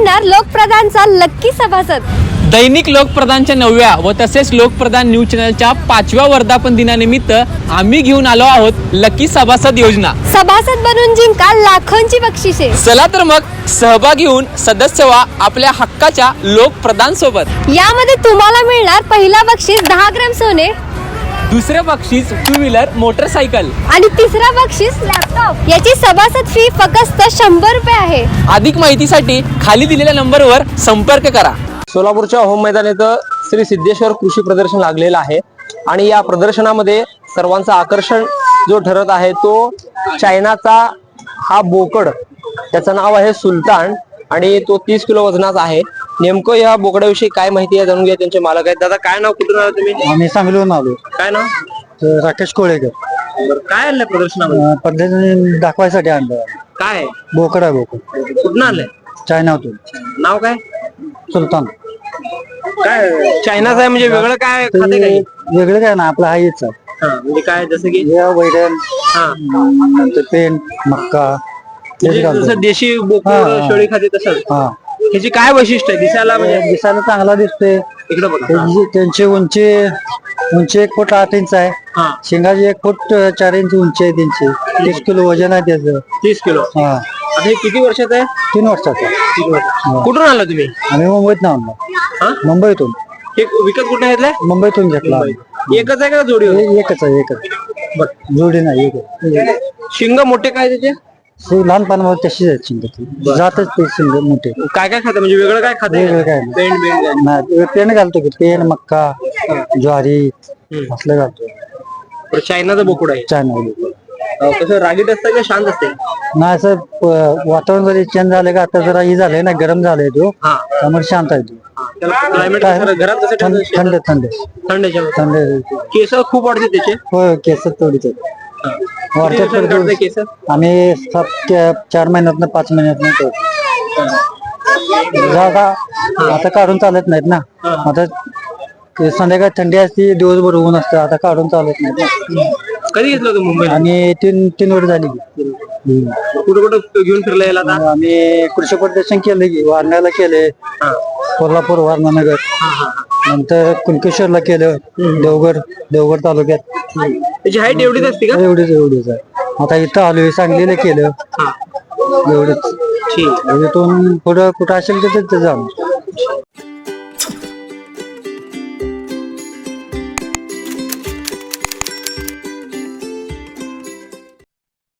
बनणार लोकप्रधानचा लक्की सभासद। दैनिक लोकप्रधानच्या 9व्या व तसेच लोकप्रधान न्यूज चॅनलच्या 5व्या वर्धापन दिनानिमित्त आम्ही घेऊन आलो आहोत लकी सभासद योजना। सभासद बनून जिंका लाखोंची बक्षिसे। चला तर मग सहभागी होऊन सदस्य व्हा आपल्या हक्काच्या लोकप्रधान सोबत। यामध्ये तुम्हाला मिळणार पहिला बक्षीस 10 ग्रॅम सोने, दुसरे बक्षीस 2 व्हीलर मोटरसायकल आणि तिसरा बक्षीस लॅपटॉप। याची सभासद फी फक्त 100 रुपये आहे। अधिक माहितीसाठी खाली दिलेल्या नंबरवर संपर्क करा। सोलापूरच्या होम मैदान येथे श्री सिद्धेश्वर कृषी प्रदर्शन लागलेलं आहे आणि या प्रदर्शनामध्ये सर्वांचं आकर्षण जो ठरत आहे तो चायनाचा हा बोकड, त्याचं नाव आहे सुलतान आणि तो 30 किलो वजनाचा आहे। नेमकं या बोकड्याविषयी काय माहिती आहे जाणून घ्या, त्यांचे मालक आहेत। दादा काय नाव, कुठून आला तुम्ही? आम्ही सांगलीहून आलो। काय नाव? राकेश कोळेकर। काय आणलं प्रदर्शनामध्ये? पद्धतीने दाखवायसाठी आणलं। काय बोकड आहे, बोकड कुठून आणलंय? चायनातून। नाव काय? सुलतान। काय चायनाचं आहे म्हणजे वेगळं काय खाते काही? वेगळं काय ना, आपलं हाच आहे। म्हणजे काय जसं की वैरण, हा नंतर पेंट, मक्का, म्हणजे जसं देशी बोकड शेळी खाते तसंच। हा, ह्याची काय वैशिष्ट्य आहे दिसायला? म्हणजे दिसायला चांगला दिसतोय। इकडे बघा। त्यांची उंची 1 फूट 8 इंच आहे। हा शेंगाची 1 फूट 4 इंच उंची आहे त्यांची। 30 किलो वजन आहे त्याचं। 30 किलो। हा, आता हे किती वर्षाचं आहे? 3 वर्षाचा। 3 वर्ष। कुठून आणला तुम्ही? आम्ही मुंबईत आणलं। हा? मुंबईतून। हे विकत कुठे घेतलंय? मुंबईतून घेतला। एकच आहे का जोडी? एकच आहे, एकच जोडी नाही, एकच। शिंग मोठे काय त्याचे? लहानपणामध्ये तशीच आहेत शिंग, जातच ते शिंग मोठे। काय काय खाते म्हणजे वेगळं काय खाते? वेगळं काय नाही। पेंट बेंट नाही, पेन घालतो की पेन, मक्का, ज्वारी असलं घालतो। काय? चायनाचं बोकुड आहे। चायना कसं रागीट असतं का शांत असते? नाही, असं वातावरण जरी चेंज झालं का, आता जरा ही झालंय ना, गरम झालंय तो, हा त्यामुळे शांत आहे तो। त्याला क्लायमेट घरात कसं थंड ठेवतं? थंड थंड याच्यावर. थंड। केस खूप वाढते त्याचे? हो, केस थोडीच किती वाढतात दिवसांनी काढताय केस? आम्ही 4 महिन्यातनं 5 महिन्यातनं करतो। जागा आता काढून चालत नाहीत ना, आता संध्याकाळी थंडी असते, दिवसभर ऊन असतं, आता काढून चालत नाही। कधी घेतलं होतं मुंबईला? आणि 3 वर झाली। कुठं कुठं घेऊन फिरला याला आता? आम्ही कृषी प्रदर्शन केले की, वारण्याला केले, कोल्हापूर, वारणानगर, नंतर कुणकेश्वरला केलं, देवगड तालुक्यात। त्याची हाईट एवढीच असते का? एवढीच आहे। आता इथं आलोय, सांगलीला केलं, एवढंच। ठीक. इथून पुढं कुठं असेल तर तिथे जाऊ।